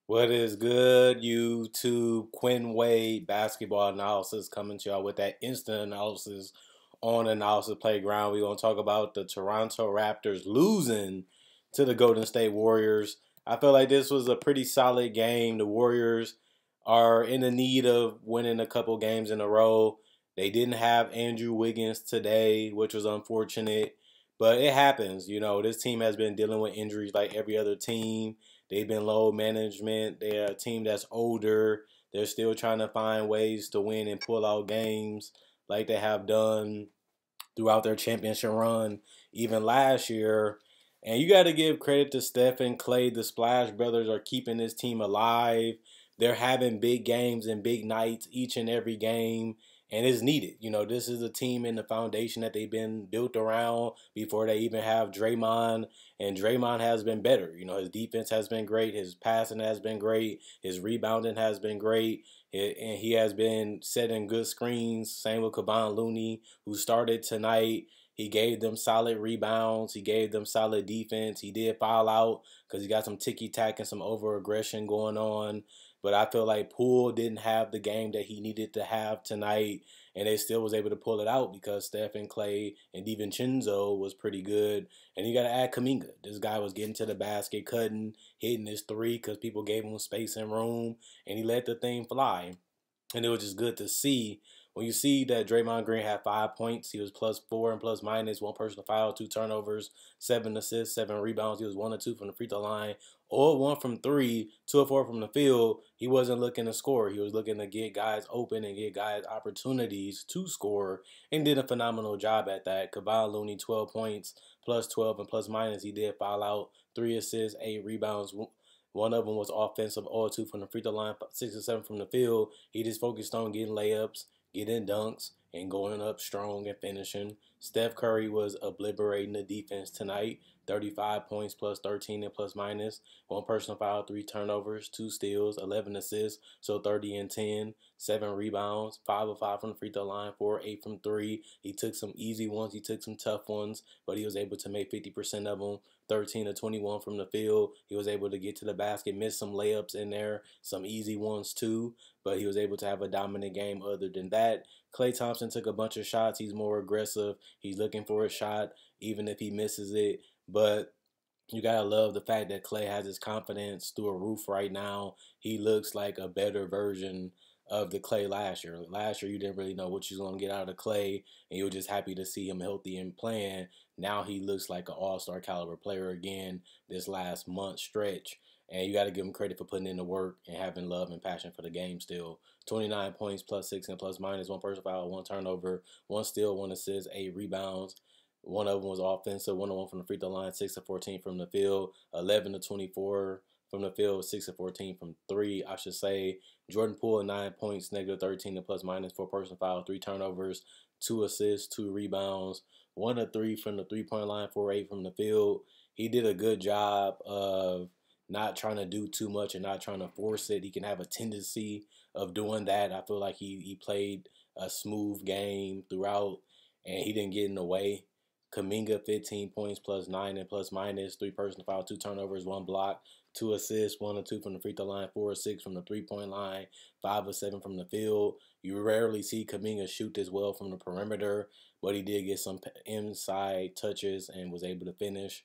What is good, YouTube? Quinn Wade basketball analysis coming to y'all with that instant analysis on Analysis Playground. We're going to talk about the Toronto Raptors losing to the Golden State Warriors. I feel like this was a pretty solid game. The Warriors are in the need of winning a couple games in a row. They didn't have Andrew Wiggins today, which was unfortunate, but it happens. This team has been dealing with injuries like every other team. They've been low management. They're a team that's older. They're still trying to find ways to win and pull out games like they have done throughout their championship run, even last year. And you got to give credit to Steph and Clay. The Splash Brothers are keeping this team alive. They're having big games and big nights each and every game, and it's needed. This is a team in the foundation that they've been built around before they even have Draymond, and Draymond has been better. His defense has been great. His passing has been great. His rebounding has been great. And he has been setting good screens. Same with Kevon Looney, who started tonight. He gave them solid rebounds. He gave them solid defense. He did foul out because he got some ticky-tack and some over-aggression going on. But I feel like Poole didn't have the game that he needed to have tonight, and they still was able to pull it out because Steph and Clay and DiVincenzo was pretty good. And you got to add Kuminga. This guy was getting to the basket, cutting, hitting his three because people gave him space and room, and he let the thing fly. And it was just good to see. When you see that Draymond Green had 5 points, he was +4 and plus minus, one personal foul, 2 turnovers, 7 assists, 7 rebounds. He was 1 or 2 from the free throw line, or 1 from 3, 2 or 4 from the field. He wasn't looking to score. He was looking to get guys open and get guys opportunities to score, and did a phenomenal job at that. Kevon Looney, 12 points, +12 and plus minus. He did foul out, 3 assists, 8 rebounds. One of them was offensive, all 2 from the free throw line, 6 or 7 from the field. He just focused on getting layups, getting dunks, and going up strong and finishing. Steph Curry was obliterating the defense tonight. 35 points, +13 and plus minus. 1 personal foul, 3 turnovers, 2 steals, 11 assists, so 30 and 10. 7 rebounds, 5 of 5 from the free throw line, 4 or 8 from 3. He took some easy ones, he took some tough ones, but he was able to make 50% of them. 13 to 21 from the field. He was able to get to the basket, miss some layups in there, some easy ones too, but he was able to have a dominant game other than that. Klay Thompson took a bunch of shots. He's more aggressive. He's looking for a shot, even if he misses it. But you gotta love the fact that Klay has his confidence through a roof right now. He looks like a better version of the Klay last year. Last year, you didn't really know what you was gonna get out of Klay, and you were just happy to see him healthy and playing. Now he looks like an all-star caliber player again this last month stretch. And you got to give him credit for putting in the work and having love and passion for the game still. 29 points, +6 and plus minus, 1 personal foul, 1 turnover, 1 steal, 1 assist, 8 rebounds. One of them was offensive, 1 1 from the free throw line, 6 of 14 from the field, 11 to 24 from the field, 6 of 14 from 3, I should say. Jordan Poole, 9 points, -13 and plus minus, 4 personal foul, 3 turnovers, 2 assists, 2 rebounds, 1 of 3 from the 3-point line, 4 8 from the field. He did a good job of not trying to do too much and not trying to force it. He can have a tendency of doing that. I feel like he played a smooth game throughout, and he didn't get in the way. Kuminga, 15 points, +9 and plus minus, 3 personal foul, 2 turnovers, 1 block, 2 assists, 1 or 2 from the free throw line, 4 or 6 from the 3-point line, 5 or 7 from the field. You rarely see Kuminga shoot this well from the perimeter, but he did get some inside touches and was able to finish.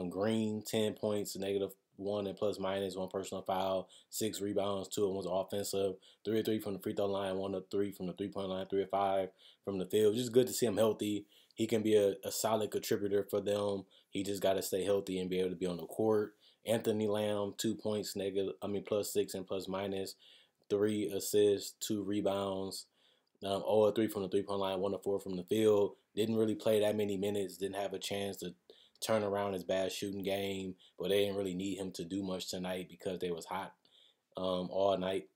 Green, 10 points, -1 and plus minus, 1 personal foul, 6 rebounds, 2 of them was offensive, 3 or 3 from the free throw line, 1 or 3 from the 3-point line, 3 or 5 from the field. Just good to see him healthy. He can be a solid contributor for them. He just got to stay healthy and be able to be on the court. Anthony Lamb, 2 points, +6 and plus minus, 3 assists, 2 rebounds, 0 or 3 from the 3-point line, 1 or 4 from the field. Didn't really play that many minutes. Didn't have a chance to turn around his bad shooting game, but they didn't really need him to do much tonight because they was hot all night.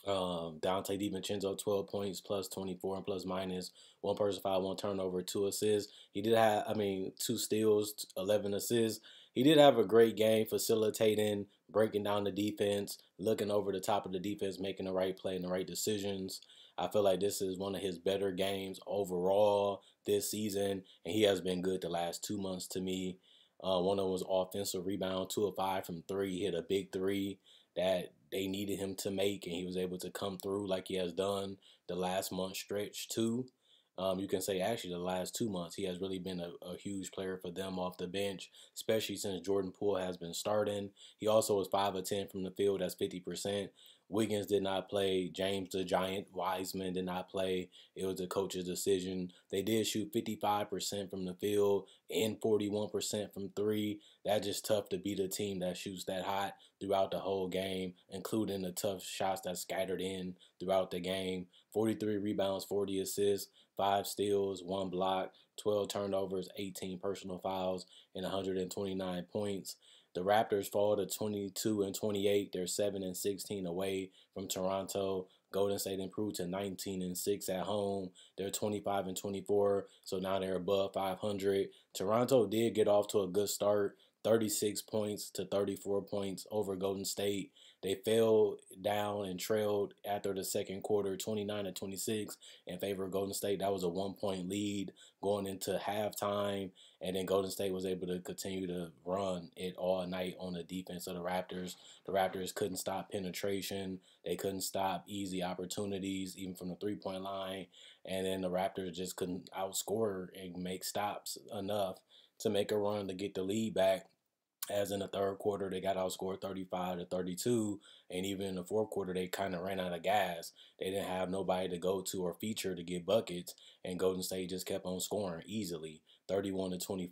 Dante DiVincenzo, 12 points, +24 and plus minus, 1 personal foul, 1 turnover, 2 assists. He did have, 2 steals, 11 assists. He did have a great game facilitating, breaking down the defense, looking over the top of the defense, making the right play and the right decisions. I feel like this is one of his better games overall this season, and he has been good the last 2 months to me. One of them was offensive rebound, 2 of 5 from three. He hit a big three that they needed him to make, and he was able to come through like he has done the last month stretch too. You can say actually the last 2 months he has really been a huge player for them off the bench, especially since Jordan Poole has been starting. He also was 5 of 10 from the field. That's 50%. Wiggins did not play. James the Giant Wiseman did not play. It was the coach's decision. They did shoot 55% from the field and 41% from three. That's just tough to beat a team that shoots that hot throughout the whole game, including the tough shots that scattered in throughout the game. 43 rebounds, 40 assists, 5 steals, 1 block, 12 turnovers, 18 personal fouls, and 129 points. The Raptors fall to 22-28. They're 7-16 away from Toronto. Golden State improved to 19-6 at home. They're 25-24, so now they're above 500. Toronto did get off to a good start, 36 points to 34 points over Golden State. They fell down and trailed after the second quarter, 29-26, in favor of Golden State. That was a 1 point lead going into halftime, and then Golden State was able to continue to run it all night on the defense of the Raptors. The Raptors couldn't stop penetration. They couldn't stop easy opportunities, even from the three-point line. And then the Raptors just couldn't outscore and make stops enough to make a run to get the lead back. As in the third quarter, they got outscored 35-32, and even in the fourth quarter, they kind of ran out of gas. They didn't have nobody to go to or feature to get buckets, and Golden State just kept on scoring easily, 31-23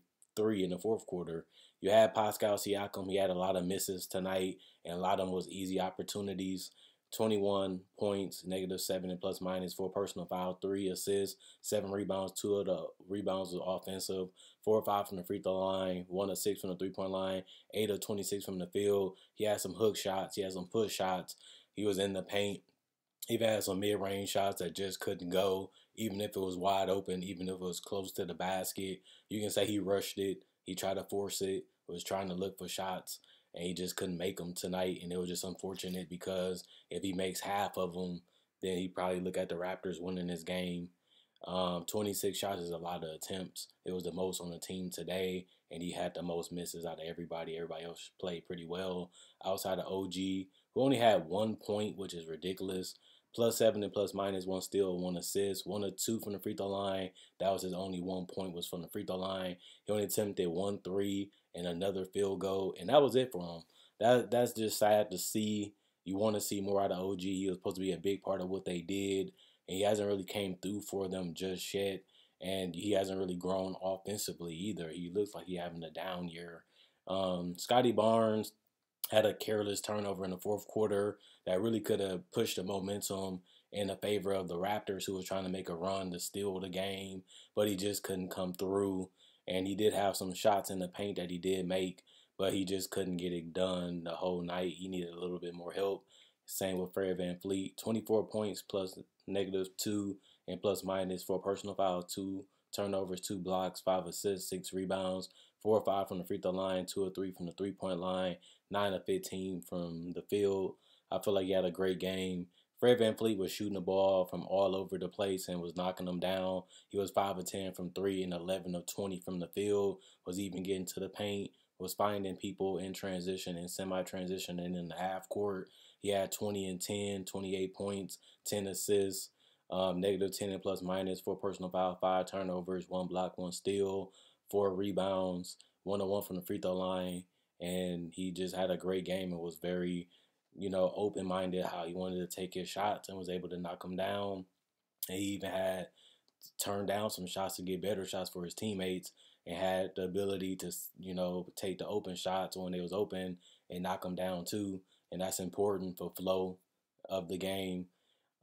in the fourth quarter. You had Pascal Siakam. He had a lot of misses tonight, and a lot of them was easy opportunities. 21 points, -7 and plus minus, 4 personal foul, 3 assists, 7 rebounds. 2 of the rebounds was offensive. 4 of 5 from the free throw line, 1 of 6 from the 3 point line, 8 of 26 from the field. He had some hook shots, he had some push shots. He was in the paint. He had some mid-range shots that just couldn't go, even if it was wide open, even if it was close to the basket. You can say he rushed it. He tried to force it, was trying to look for shots, and he just couldn't make them tonight. And it was just unfortunate because if he makes half of them, then he probably look at the Raptors winning this game. 26 shots is a lot of attempts. It was the most on the team today, and he had the most misses out of everybody. Everybody else played pretty well outside of OG, who only had 1 point, which is ridiculous. +7 and plus minus, 1 steal, 1 assist, 1 of 2 from the free throw line. That was his only 1 point was from the free throw line. He only attempted 1 3 and another field goal, and that was it for him. That's just sad to see. You want to see more out of OG. He was supposed to be a big part of what they did, and he hasn't really came through for them just yet. And he hasn't really grown offensively either. He looks like he's having a down year. Scotty Barnes had a careless turnover in the fourth quarter that really could have pushed the momentum in the favor of the Raptors, who was trying to make a run to steal the game, but he just couldn't come through. And he did have some shots in the paint that he did make, but he just couldn't get it done the whole night. He needed a little bit more help. Same with Fred VanVleet, 24 points plus -2 and plus minus, 4 personal fouls, 2 turnovers, 2 blocks, 5 assists, 6 rebounds, 4 of 5 from the free throw line, 2 of 3 from the 3 point line, 9 of 15 from the field. I feel like he had a great game. Fred VanVleet was shooting the ball from all over the place and was knocking them down. He was 5 of 10 from three and 11 of 20 from the field, was even getting to the paint, was finding people in transition and semi-transition and in the half court. He had 20 and 10, 28 points, 10 assists, -10 and plus minus, 4 personal foul, 5 turnovers, 1 block, 1 steal, 4 rebounds, 1 of 1 from the free throw line. And he just had a great game and was very, open-minded how he wanted to take his shots and was able to knock them down. And he even had turned down some shots to get better shots for his teammates and had the ability to, take the open shots when they was open and knock them down too. And that's important for flow of the game.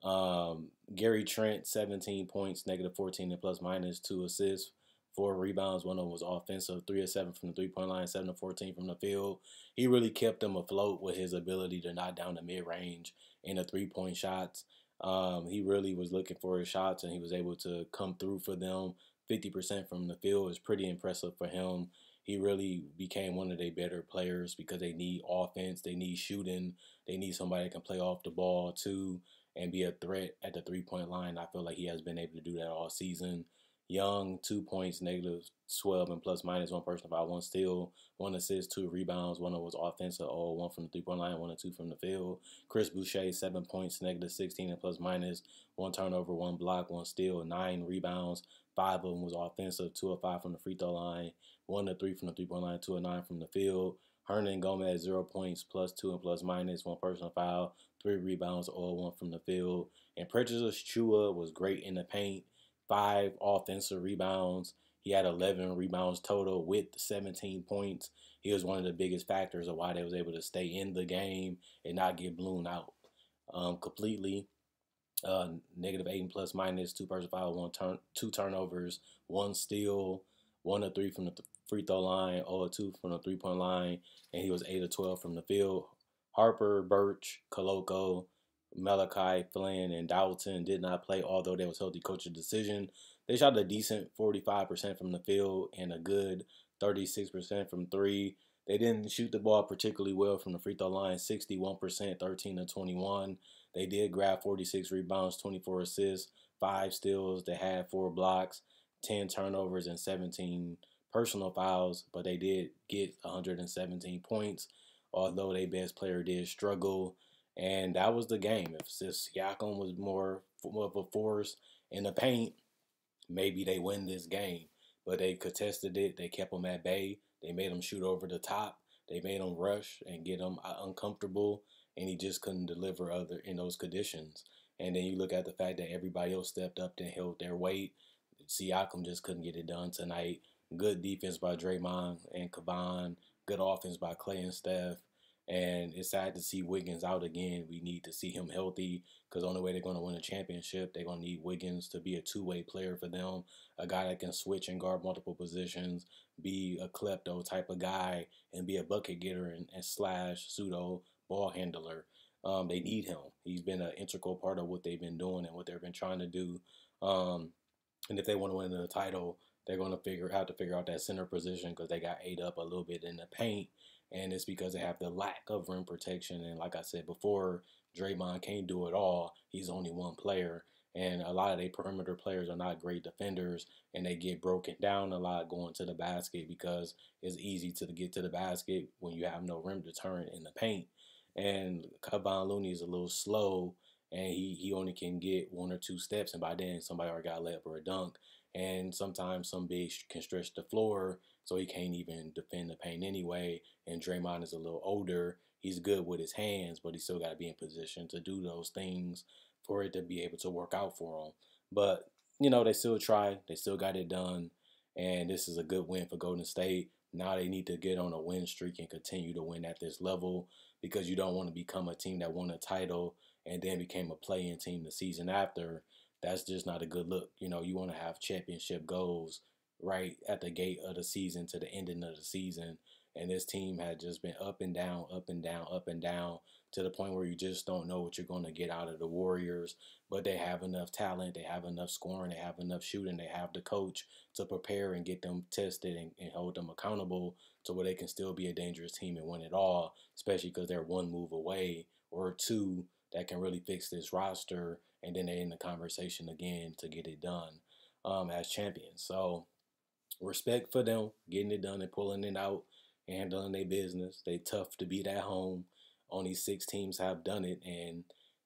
Gary Trent, 17 points, -14 and plus minus, 2 assists, 4 rebounds. One of them was offensive, 3 of 7 from the 3 point line, 7 of 14 from the field. He really kept them afloat with his ability to knock down the mid range and the 3 point shots. He really was looking for his shots, and he was able to come through for them. 50% from the field is pretty impressive for him. He really became one of their better players because they need offense, they need shooting, they need somebody that can play off the ball too and be a threat at the 3 point line. I feel like he has been able to do that all season. Young, 2 points, -12, and plus minus one personal foul, one steal, one assist, two rebounds. One of was offensive, all one from the 3 point line, one or two from the field. Chris Boucher, 7 points, -16, and plus minus, one turnover, one block, one steal, 9 rebounds. Five of them was offensive, 2 of 5 from the free throw line, 1 of 3 from the 3 point line, 2 of 9 from the field. Hernan Gomez, 0 points, +2 and plus minus, one personal foul, 3 rebounds, all one from the field. And Precious Chua was great in the paint, 5 offensive rebounds. He had 11 rebounds total with 17 points. He was one of the biggest factors of why they was able to stay in the game and not get blown out completely. -8 and plus minus, two personal foul, two turnovers, one steal, 1 of 3 from the free throw line, 0 of 2 from the 3 point line, and he was 8 of 12 from the field. Harper, Birch, Koloko, Malachi, Flynn, and Dalton did not play, although they was healthy coach's decision. They shot a decent 45% from the field and a good 36% from three. They didn't shoot the ball particularly well from the free throw line, 61%, 13 of 21. They did grab 46 rebounds, 24 assists, 5 steals. They had 4 blocks, 10 turnovers, and 17 personal fouls, but they did get 117 points, although their best player did struggle. And that was the game. If Siakam was more of a force in the paint, maybe they win this game. But they contested it. They kept them at bay. They made him shoot over the top. They made him rush and get him uncomfortable, and he just couldn't deliver other in those conditions. And then you look at the fact that everybody else stepped up and held their weight. Siakam just couldn't get it done tonight. Good defense by Draymond and Kavan. Good offense by Clay and Steph. And it's sad to see Wiggins out again. We need to see him healthy because the only way they're going to win a championship, they're going to need Wiggins to be a two-way player for them, a guy that can switch and guard multiple positions, be a klepto type of guy, and be a bucket getter and slash pseudo ball handler. They need him. He's been an integral part of what they've been doing and what they've been trying to do. And if they want to win the title, they're going to have to figure out that center position because they got ate up a little bit in the paint, and it's because they have the lack of rim protection. And like I said before, Draymond can't do it all. He's only one player, and a lot of their perimeter players are not great defenders, and they get broken down a lot going to the basket because it's easy to get to the basket when you have no rim deterrent in the paint. And Kevon Looney is a little slow, and he only can get 1 or 2 steps, and by then somebody already got a layup or a dunk. And sometimes some bigs can stretch the floor, so he can't even defend the paint anyway. And Draymond is a little older. He's good with his hands, but he still got to be in position to do those things for it to be able to work out for him. But, they still try. They still got it done. And this is a good win for Golden State. Now they need to get on a win streak and continue to win at this level because you don't want to become a team that won a title and then became a play-in team the season after. That's just not a good look. You want to have championship goals right at the gate of the season to the ending of the season. And this team had just been up and down, up and down, up and down to the point where you just don't know what you're going to get out of the Warriors. But they have enough talent, they have enough scoring, they have enough shooting, they have the coach to prepare and get them tested and hold them accountable to where they can still be a dangerous team and win it all, especially because they're one move away or two that can really fix this roster, and then they're in the conversation again to get it done as champions. So respect for them getting it done and pulling it out and handling their business. They tough to beat at home. Only 6 teams have done it, and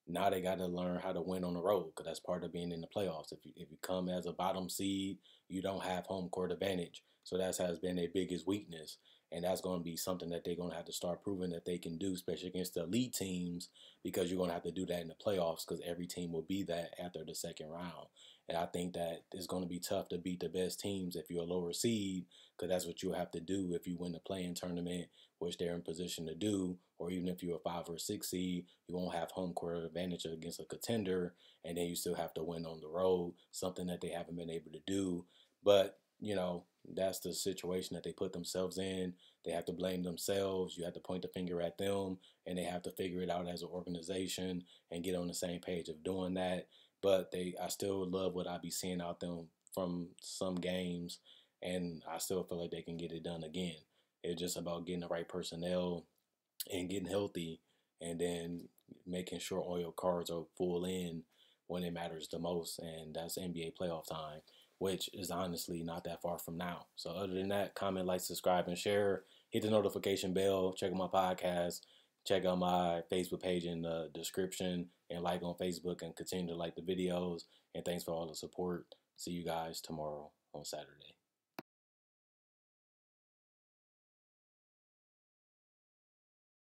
now they got to learn how to win on the road because that's part of being in the playoffs. If you come as a bottom seed, you don't have home court advantage. So that has been their biggest weakness. And that's going to be something that they're going to have to start proving that they can do, especially against the elite teams, because you're going to have to do that in the playoffs because every team will be that after the second round. And I think that it's going to be tough to beat the best teams if you're a lower seed because that's what you have to do if you win the play-in tournament, which they're in position to do, or even if you're a 5 or 6 seed, you won't have home court advantage against a contender, and then you still have to win on the road, something that they haven't been able to do. But, that's the situation that they put themselves in. They have to blame themselves. You have to point the finger at them, and they have to figure it out as an organization and get on the same page of doing that. But I still love what I be seeing out them from some games, and I still feel like they can get it done again. It's just about getting the right personnel and getting healthy, and then making sure all your cards are full in when it matters the most, and that's NBA playoff time. which is honestly not that far from now. So other than that, comment, like, subscribe, and share. Hit the notification bell. Check out my podcast. Check out my Facebook page in the description, and like on Facebook, and continue to like the videos. And thanks for all the support. See you guys tomorrow on Saturday.